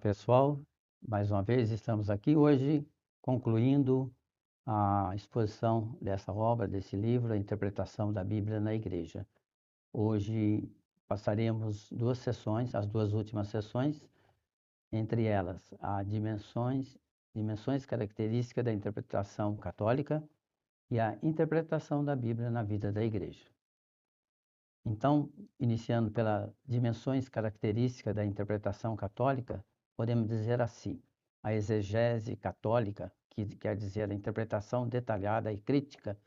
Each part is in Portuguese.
Pessoal, mais uma vez estamos aqui hoje concluindo a exposição dessa obra, desse livro, a interpretação da Bíblia na Igreja. Hoje passaremos duas sessões, as duas últimas sessões, entre elas dimensões características da interpretação católica e a interpretação da Bíblia na vida da Igreja. Então, iniciando pelas dimensões características da interpretação católica, podemos dizer assim: a exegese católica, que quer dizer a interpretação detalhada e crítica,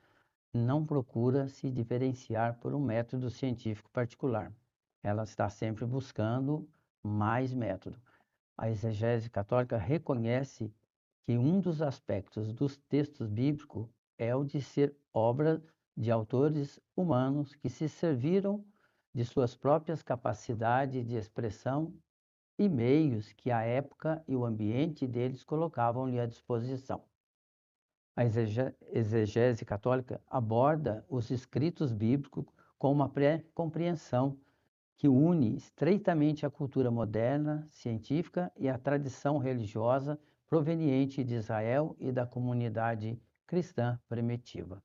não procura se diferenciar por um método científico particular. Ela está sempre buscando mais método. A exegese católica reconhece que um dos aspectos dos textos bíblicos é o de ser obra de autores humanos que se serviram de suas próprias capacidades de expressão e meios que a época e o ambiente deles colocavam-lhe à disposição. A exegese católica aborda os escritos bíblicos com uma pré-compreensão que une estreitamente a cultura moderna, científica e a tradição religiosa proveniente de Israel e da comunidade cristã primitiva.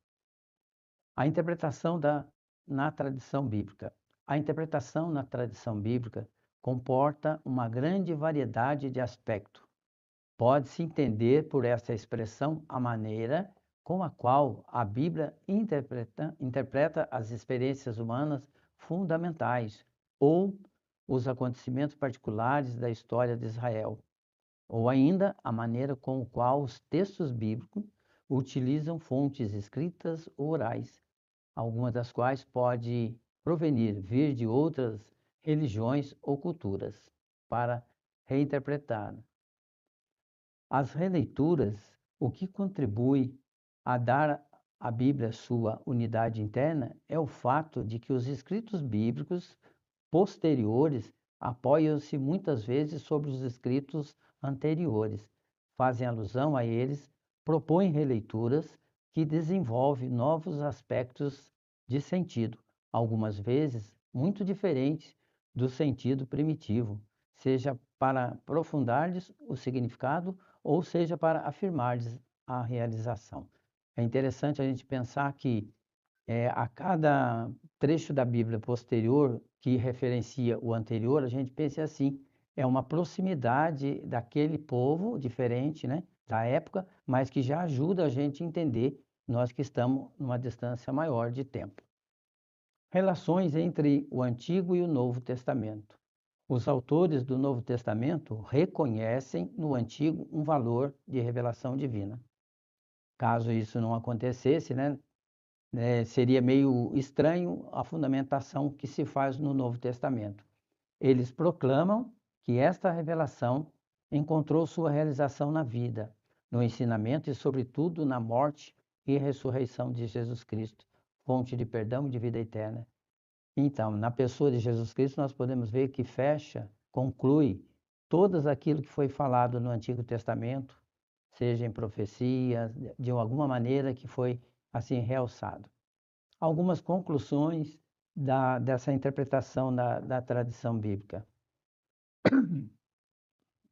A interpretação na tradição bíblica. A interpretação na tradição bíblica comporta uma grande variedade de aspectos. Pode-se entender por essa expressão a maneira com a qual a Bíblia interpreta as experiências humanas fundamentais ou os acontecimentos particulares da história de Israel, ou ainda a maneira com a qual os textos bíblicos utilizam fontes escritas ou orais, algumas das quais pode vir de outras religiões ou culturas, para reinterpretar. As releituras, o que contribui a dar à Bíblia sua unidade interna é o fato de que os escritos bíblicos posteriores apoiam-se muitas vezes sobre os escritos anteriores, fazem alusão a eles, propõem releituras que desenvolvem novos aspectos de sentido, algumas vezes muito diferentes do sentido primitivo, seja para aprofundar-lhes o significado ou seja para afirmar-lhes a realização. É interessante a gente pensar que a cada trecho da Bíblia posterior que referencia o anterior, a gente pensa assim, é uma proximidade daquele povo diferente, né, da época, mas que já ajuda a gente a entender, nós que estamos numa distância maior de tempo. Relações entre o Antigo e o Novo Testamento. Os autores do Novo Testamento reconhecem no Antigo um valor de revelação divina. Caso isso não acontecesse, seria meio estranho a fundamentação que se faz no Novo Testamento. Eles proclamam que esta revelação encontrou sua realização na vida, no ensinamento e, sobretudo, na morte e ressurreição de Jesus Cristo, fonte de perdão e de vida eterna. Então, na pessoa de Jesus Cristo, nós podemos ver que conclui todas aquilo que foi falado no Antigo Testamento, seja em profecias, de alguma maneira que foi assim realçado. Algumas conclusões dessa interpretação da tradição bíblica.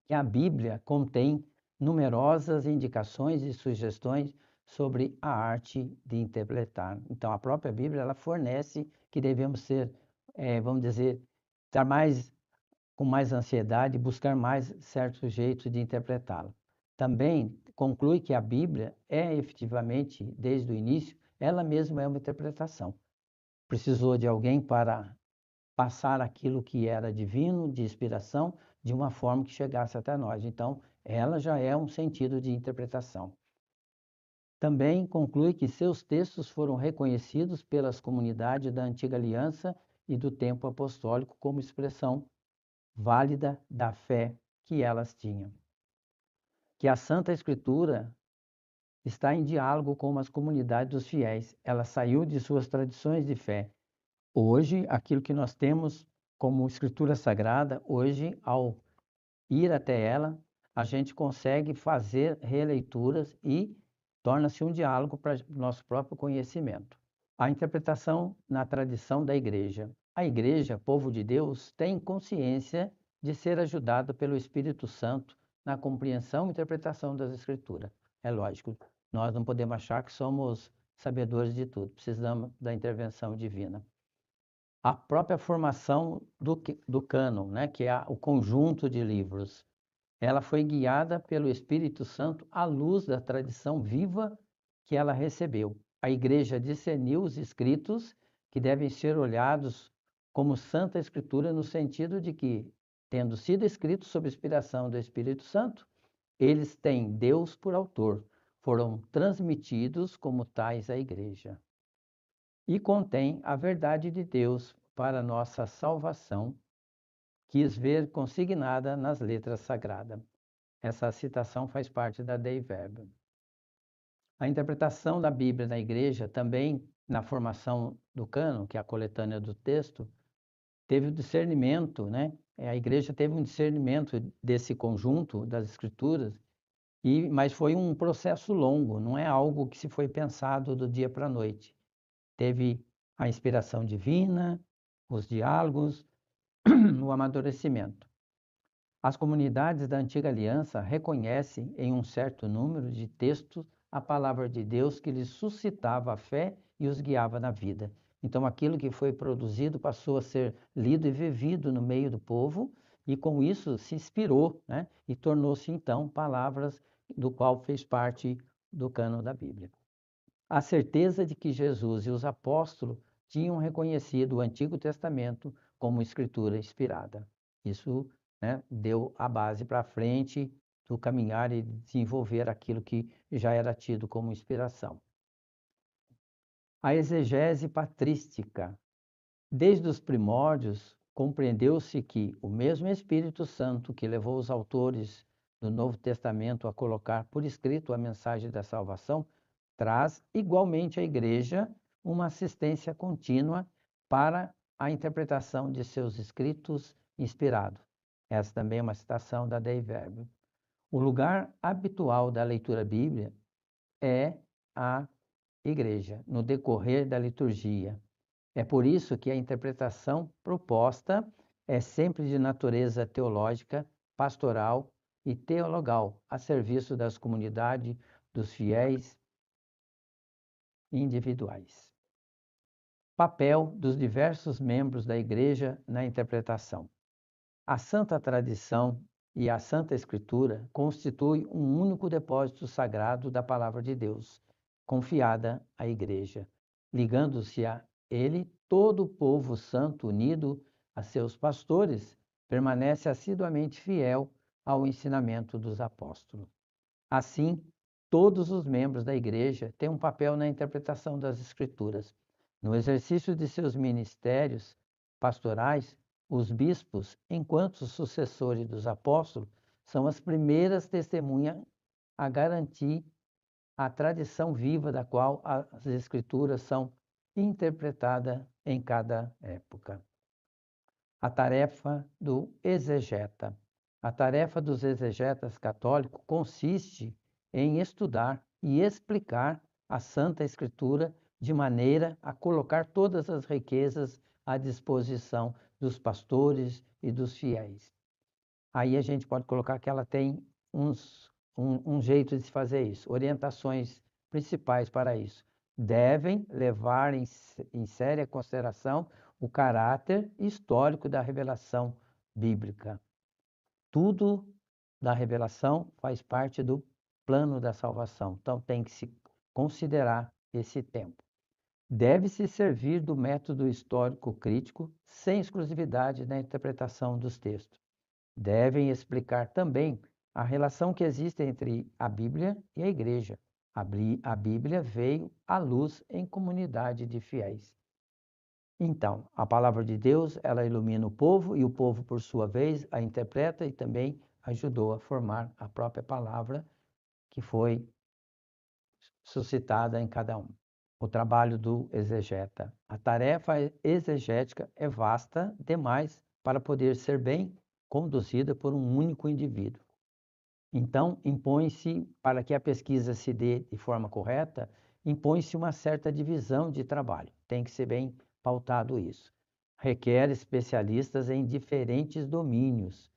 Que a Bíblia contém numerosas indicações e sugestões sobre a arte de interpretar. Então, a própria Bíblia ela fornece que devemos ser, vamos dizer, estar com mais ansiedade, buscar mais certos jeitos de interpretá-la. Também conclui que a Bíblia é efetivamente, desde o início, ela mesma é uma interpretação. Precisou de alguém para passar aquilo que era divino, de inspiração, de uma forma que chegasse até nós. Então, ela já é um sentido de interpretação. Também conclui que seus textos foram reconhecidos pelas comunidades da Antiga Aliança e do tempo apostólico como expressão válida da fé que elas tinham. Que a Santa Escritura está em diálogo com as comunidades dos fiéis. Ela saiu de suas tradições de fé. Hoje, aquilo que nós temos como Escritura Sagrada, hoje, ao ir até ela, a gente consegue fazer releituras e torna-se um diálogo para o nosso próprio conhecimento. A interpretação na tradição da Igreja. A Igreja, povo de Deus, tem consciência de ser ajudado pelo Espírito Santo na compreensão e interpretação das Escrituras. É lógico, nós não podemos achar que somos sabedores de tudo, precisamos da intervenção divina. A própria formação do cânon, né, que é o conjunto de livros, ela foi guiada pelo Espírito Santo à luz da tradição viva que ela recebeu. A Igreja discerniu os escritos que devem ser olhados como Santa Escritura, no sentido de que, tendo sido escritos sob inspiração do Espírito Santo, eles têm Deus por autor, foram transmitidos como tais à Igreja. E contém a verdade de Deus para nossa salvação, quis ver consignada nas letras sagradas. Essa citação faz parte da Dei Verbum. A interpretação da Bíblia na Igreja, também na formação do cânon, que é a coletânea do texto, teve o discernimento, né? A Igreja teve um discernimento desse conjunto das Escrituras, mas foi um processo longo, não é algo que se foi pensado do dia para a noite. Teve a inspiração divina, os diálogos, o amadurecimento. As comunidades da Antiga Aliança reconhecem em um certo número de textos a palavra de Deus que lhes suscitava a fé e os guiava na vida. Então, aquilo que foi produzido passou a ser lido e vivido no meio do povo, e com isso se inspirou, né? E tornou-se, então, palavras do qual fez parte do cânon da Bíblia. A certeza de que Jesus e os apóstolos tinham reconhecido o Antigo Testamento como escritura inspirada. Isso, né, deu a base para frente do caminhar e desenvolver aquilo que já era tido como inspiração. A exegese patrística. Desde os primórdios, compreendeu-se que o mesmo Espírito Santo que levou os autores do Novo Testamento a colocar por escrito a mensagem da salvação, traz igualmente à Igreja uma assistência contínua para a interpretação de seus escritos inspirados. Essa também é uma citação da Dei Verbum. O lugar habitual da leitura bíblica é a Igreja, no decorrer da liturgia. É por isso que a interpretação proposta é sempre de natureza teológica, pastoral e teologal, a serviço das comunidades, dos fiéis individuais. Papel dos diversos membros da Igreja na interpretação. A Santa Tradição e a Santa Escritura constituem um único depósito sagrado da Palavra de Deus, confiada à Igreja, ligando-se a ele todo o povo santo unido a seus pastores, permanece assiduamente fiel ao ensinamento dos apóstolos. Assim, todos os membros da Igreja têm um papel na interpretação das Escrituras. No exercício de seus ministérios pastorais, os bispos, enquanto sucessores dos apóstolos, são as primeiras testemunhas a garantir a tradição viva da qual as Escrituras são interpretadas em cada época. A tarefa do exegeta. A tarefa dos exegetas católicos consiste em estudar e explicar a Santa Escritura de maneira a colocar todas as riquezas à disposição dos pastores e dos fiéis. Aí a gente pode colocar que ela tem um jeito de se fazer isso, orientações principais para isso. Devem levar em séria consideração o caráter histórico da revelação bíblica. Tudo da revelação faz parte do plano da salvação, então tem que se considerar esse tempo. Deve-se servir do método histórico crítico sem exclusividade na interpretação dos textos. Devem explicar também a relação que existe entre a Bíblia e a Igreja. A Bíblia veio à luz em comunidade de fiéis. Então, a palavra de Deus, ela ilumina o povo e o povo, por sua vez, a interpreta e também ajudou a formar a própria palavra que foi suscitada em cada um. O trabalho do exegeta. A tarefa exegética é vasta demais para poder ser bem conduzida por um único indivíduo. Então, impõe-se, para que a pesquisa se dê de forma correta, impõe-se uma certa divisão de trabalho. Tem que ser bem pautado isso. requer especialistas em diferentes domínios.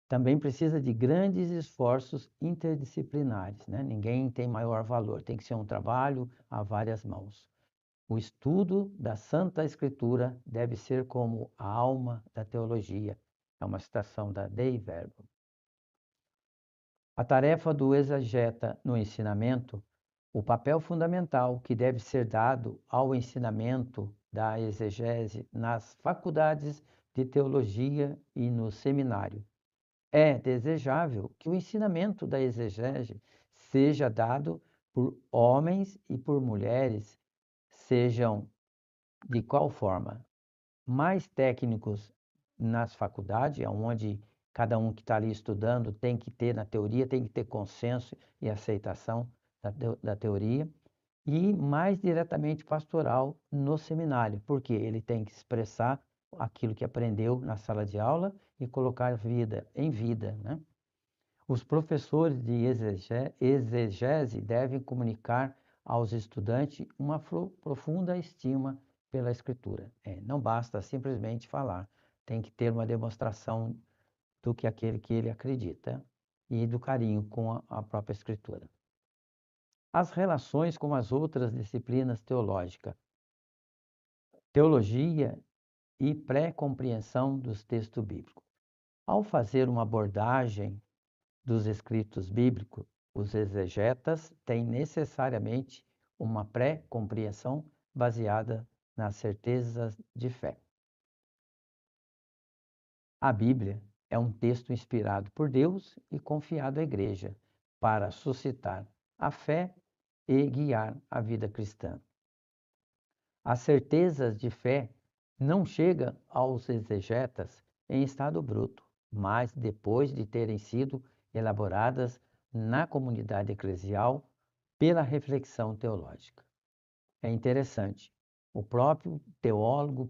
Também precisa de grandes esforços interdisciplinares, né? Ninguém tem maior valor, tem que ser um trabalho a várias mãos. O estudo da Santa Escritura deve ser como a alma da teologia. É uma citação da Dei Verbo. A tarefa do exegeta no ensinamento, o papel fundamental que deve ser dado ao ensinamento da exegese nas faculdades de teologia e no seminário. É desejável que o ensinamento da exegese seja dado por homens e por mulheres, sejam de qual forma? Mais técnicos nas faculdades, onde cada um que está ali estudando tem que ter, na teoria, tem que ter consenso e aceitação da teoria, e mais diretamente pastoral no seminário, porque ele tem que expressar aquilo que aprendeu na sala de aula e colocar em vida, né? Os professores de exegese devem comunicar aos estudantes uma profunda estima pela Escritura. Não basta simplesmente falar, tem que ter uma demonstração do que aquele que ele acredita e do carinho com a própria Escritura. As relações com as outras disciplinas teológicas, teologia e pré-compreensão dos textos bíblicos. Ao fazer uma abordagem dos escritos bíblicos, os exegetas têm necessariamente uma pré-compreensão baseada nas certezas de fé. A Bíblia é um texto inspirado por Deus e confiado à Igreja para suscitar a fé e guiar a vida cristã. As certezas de fé não chegam aos exegetas em estado bruto, mas depois de terem sido elaboradas na comunidade eclesial pela reflexão teológica. É interessante, o próprio teólogo,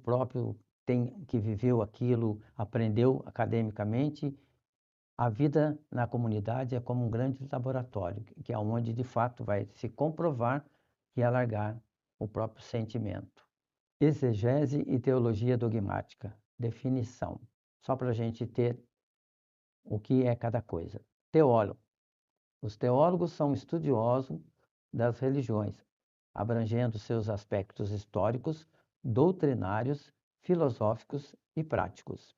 que viveu aquilo, aprendeu academicamente, a vida na comunidade é como um grande laboratório, que é onde de fato vai se comprovar e alargar o próprio sentimento. Exegese e teologia dogmática. Definição. Só para a gente ter o que é cada coisa. Teólogo. Os teólogos são estudiosos das religiões, abrangendo seus aspectos históricos, doutrinários, filosóficos e práticos.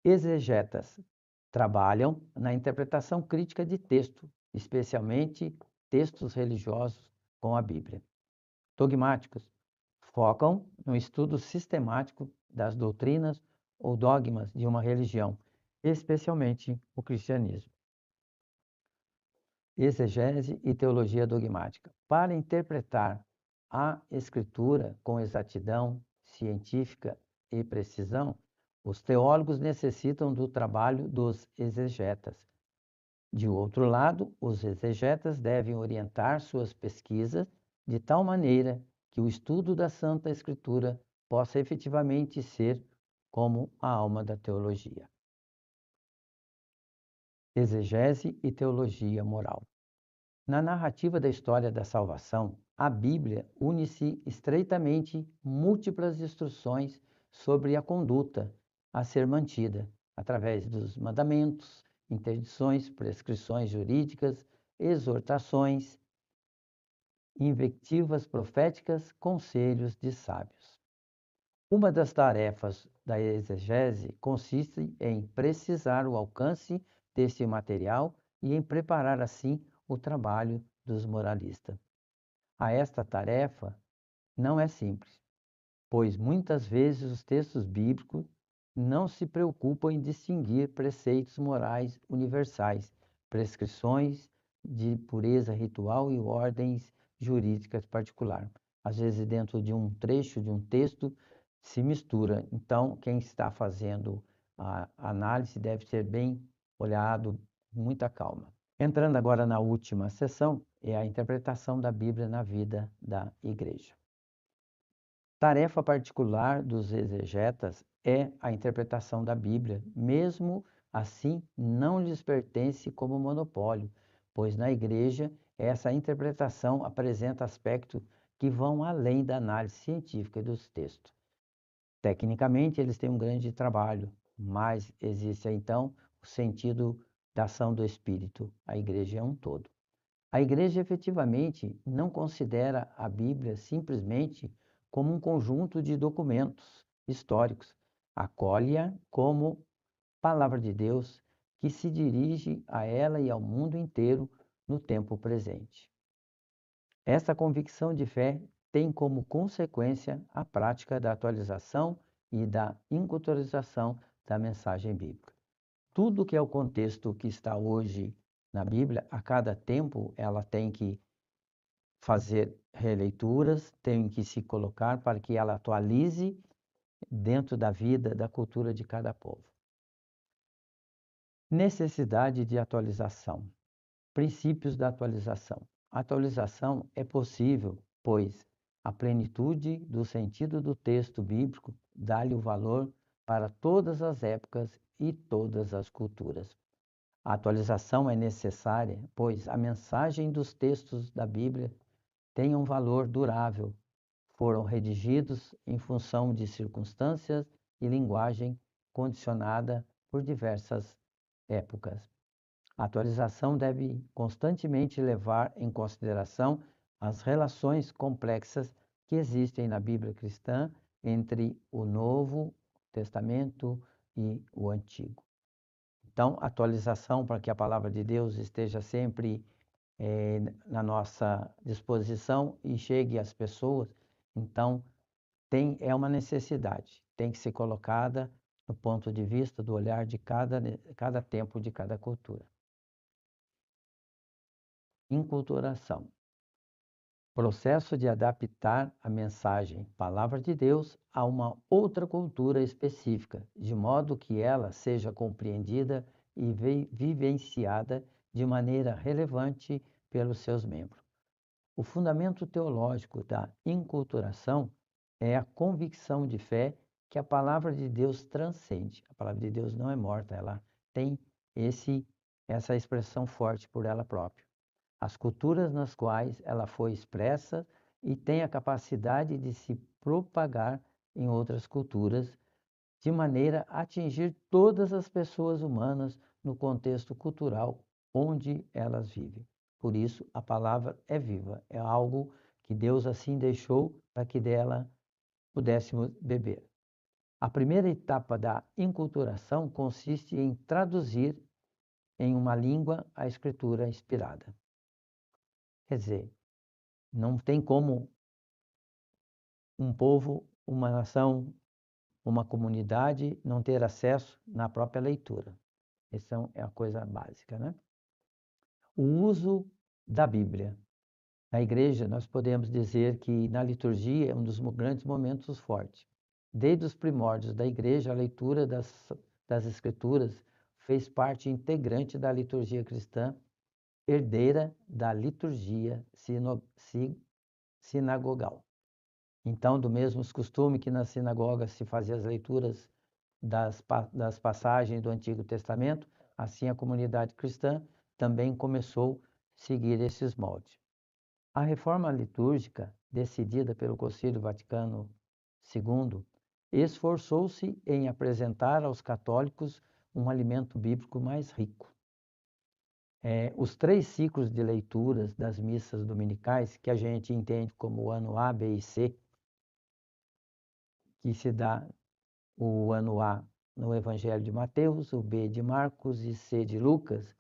Exegetas trabalham na interpretação crítica de texto, especialmente textos religiosos com a Bíblia. Dogmáticos focam no estudo sistemático das doutrinas ou dogmas de uma religião, especialmente o cristianismo. Exegese e teologia dogmática. Para interpretar a Escritura com exatidão científica e precisão, os teólogos necessitam do trabalho dos exegetas. De outro lado, os exegetas devem orientar suas pesquisas de tal maneira que o estudo da Santa Escritura possa efetivamente ser como a alma da teologia. Exegese e teologia moral. Na narrativa da história da salvação, a Bíblia une-se estreitamente múltiplas instruções sobre a conduta a ser mantida, através dos mandamentos, interdições, prescrições jurídicas, exortações, invectivas proféticas, conselhos de sábios. Uma das tarefas da exegese consiste em precisar o alcance deste material e em preparar assim o trabalho dos moralistas. Esta tarefa não é simples, pois muitas vezes os textos bíblicos não se preocupam em distinguir preceitos morais universais, prescrições de pureza ritual e ordens jurídicas particulares. Às vezes, dentro de um trecho de um texto, se mistura. Então, quem está fazendo a análise deve ser bem olhado, com muita calma. Entrando agora na última sessão, é a interpretação da Bíblia na vida da Igreja. Tarefa particular dos exegetas é a interpretação da Bíblia, mesmo assim não lhes pertence como monopólio, pois na Igreja essa interpretação apresenta aspectos que vão além da análise científica dos textos. Tecnicamente, eles têm um grande trabalho, mas existe então o sentido da ação do Espírito. A igreja é um todo. A igreja efetivamente não considera a Bíblia simplesmente como um conjunto de documentos históricos. Acolhe-a como palavra de Deus que se dirige a ela e ao mundo inteiro no tempo presente. Esta convicção de fé tem como consequência a prática da atualização e da inculturização da mensagem bíblica. Tudo que é o contexto que está hoje na Bíblia, a cada tempo ela tem que fazer releituras, tem que se colocar para que ela atualize dentro da vida, da cultura de cada povo. Necessidade de atualização. Princípios da atualização. A atualização é possível, pois a plenitude do sentido do texto bíblico dá-lhe o valor para todas as épocas e todas as culturas. A atualização é necessária, pois a mensagem dos textos da Bíblia tem um valor durável. Foram redigidos em função de circunstâncias e linguagem condicionada por diversas épocas. A atualização deve constantemente levar em consideração as relações complexas que existem na Bíblia cristã entre o Novo Testamento e o Antigo. Então, atualização para que a palavra de Deus esteja sempre na nossa disposição e chegue às pessoas. Então, é uma necessidade, tem que ser colocada no ponto de vista do olhar de cada tempo, de cada cultura. Inculturação. Processo de adaptar a mensagem, palavra de Deus, a uma outra cultura específica, de modo que ela seja compreendida e vivenciada de maneira relevante pelos seus membros. O fundamento teológico da inculturação é a convicção de fé que a palavra de Deus transcende. A palavra de Deus não é morta, ela tem essa expressão forte por ela própria. As culturas nas quais ela foi expressa e tem a capacidade de se propagar em outras culturas, de maneira a atingir todas as pessoas humanas no contexto cultural onde elas vivem. Por isso, a palavra é viva, é algo que Deus assim deixou para que dela pudéssemos beber. A primeira etapa da inculturação consiste em traduzir em uma língua a escritura inspirada. Quer dizer, não tem como um povo, uma nação, uma comunidade não ter acesso na própria leitura. Essa é a coisa básica, né? O uso da Bíblia. Na igreja, nós podemos dizer que na liturgia é um dos grandes momentos fortes. Desde os primórdios da igreja, a leitura das Escrituras fez parte integrante da liturgia cristã, herdeira da liturgia sinagogal. Então, do mesmo costume que nas sinagogas se fazia as leituras das passagens do Antigo Testamento, assim a comunidade cristã também começou a seguir esses moldes. A reforma litúrgica, decidida pelo Concílio Vaticano II, esforçou-se em apresentar aos católicos um alimento bíblico mais rico. Os 3 ciclos de leituras das missas dominicais, que a gente entende como o ano A, B e C, que se dá o ano A no Evangelho de Mateus, o B de Marcos e C de Lucas,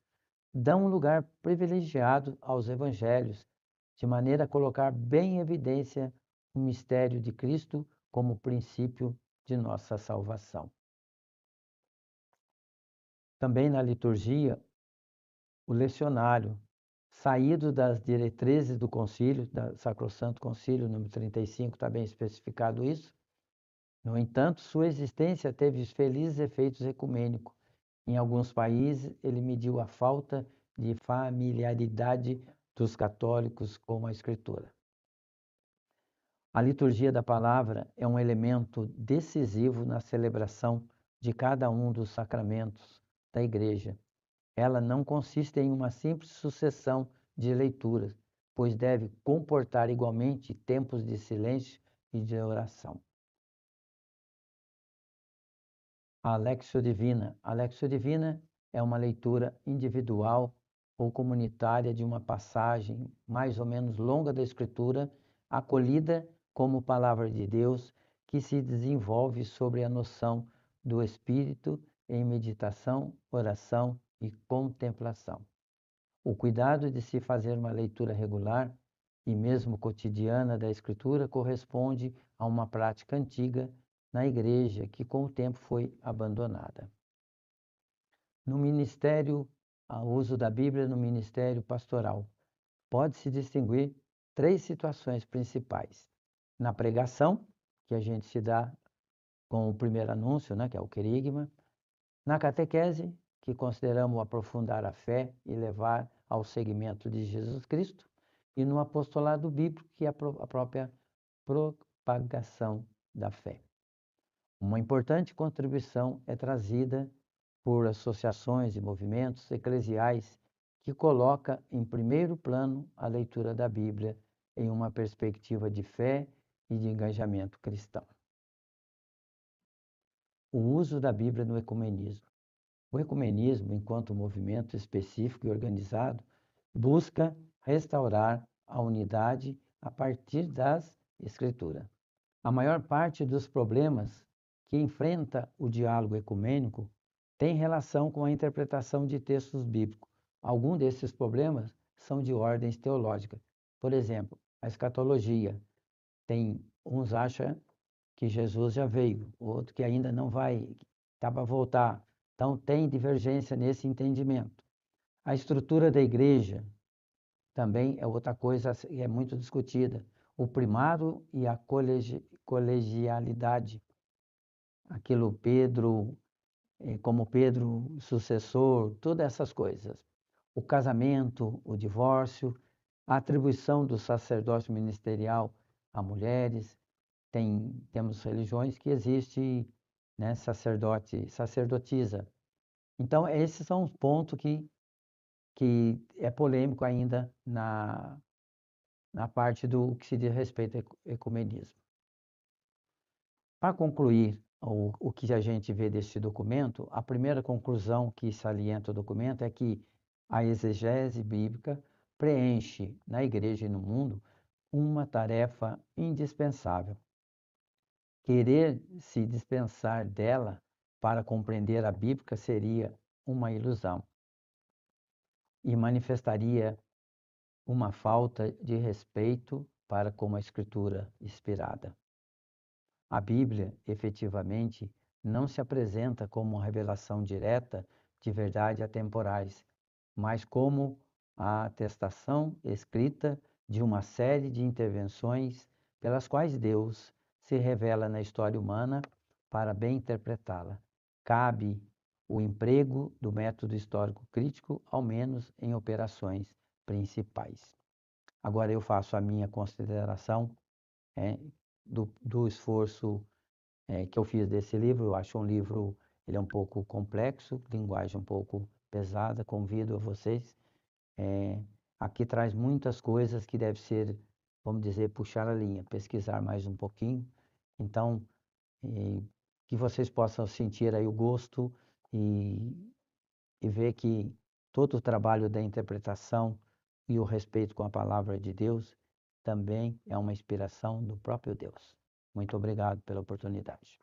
dão um lugar privilegiado aos evangelhos, de maneira a colocar bem em evidência o mistério de Cristo como princípio de nossa salvação. Também na liturgia, o lecionário, saído das diretrizes do concílio, da Sacrosanto Concílio número 35, está bem especificado isso. No entanto, sua existência teve felizes efeitos ecumênicos. Em alguns países, ele mediu a falta de familiaridade dos católicos com a Escritura. A liturgia da palavra é um elemento decisivo na celebração de cada um dos sacramentos da Igreja. Ela não consiste em uma simples sucessão de leituras, pois deve comportar igualmente tempos de silêncio e de oração. A Lectio Divina. A Lectio Divina é uma leitura individual ou comunitária de uma passagem mais ou menos longa da Escritura, acolhida como palavra de Deus, que se desenvolve sobre a noção do Espírito em meditação, oração e contemplação. O cuidado de se fazer uma leitura regular e mesmo cotidiana da Escritura corresponde a uma prática antiga na Igreja que com o tempo foi abandonada. No ministério, o uso da Bíblia no ministério pastoral pode-se distinguir 3 situações principais. Na pregação, que a gente se dá com o primeiro anúncio, que é o querigma. Na catequese, que consideramos aprofundar a fé e levar ao seguimento de Jesus Cristo. E no apostolado bíblico, que é a própria propagação da fé. Uma importante contribuição é trazida por associações e movimentos eclesiais que coloca em primeiro plano a leitura da Bíblia em uma perspectiva de fé e de engajamento cristão. O uso da Bíblia no ecumenismo. O ecumenismo, enquanto movimento específico e organizado, busca restaurar a unidade a partir das Escrituras. A maior parte dos problemas que enfrenta o diálogo ecumênico tem relação com a interpretação de textos bíblicos. Alguns desses problemas são de ordens teológicas. Por exemplo, a escatologia. Uns acham que Jesus já veio, outro que ainda não vai, está para voltar. Então, tem divergência nesse entendimento. A estrutura da igreja também é outra coisa que é muito discutida. O primado e a colegialidade. Aquilo Pedro, como Pedro sucessor, todas essas coisas. O casamento, o divórcio, a atribuição do sacerdócio ministerial a mulheres. Temos religiões que existe, sacerdotisa. Então, esses são os pontos que é polêmico ainda na parte do que se diz respeito ao ecumenismo. Para concluir o que a gente vê deste documento, a primeira conclusão que salienta o documento é que a exegese bíblica preenche na igreja e no mundo uma tarefa indispensável. Querer se dispensar dela para compreender a Bíblia seria uma ilusão e manifestaria uma falta de respeito para com a Escritura inspirada. A Bíblia, efetivamente, não se apresenta como uma revelação direta de verdades atemporais, mas como a atestação escrita de uma série de intervenções pelas quais Deus se revela na história humana para bem interpretá-la. Cabe o emprego do método histórico crítico, ao menos em operações principais. Agora eu faço a minha consideração do esforço que eu fiz desse livro. Eu acho um livro, ele é um pouco complexo, linguagem um pouco pesada. Convido a vocês. Aqui traz muitas coisas que deve ser, vamos dizer, puxar a linha, pesquisar mais um pouquinho. Então, que vocês possam sentir aí o gosto e ver que todo o trabalho da interpretação e o respeito com a palavra de Deus também é uma inspiração do próprio Deus. Muito obrigado pela oportunidade.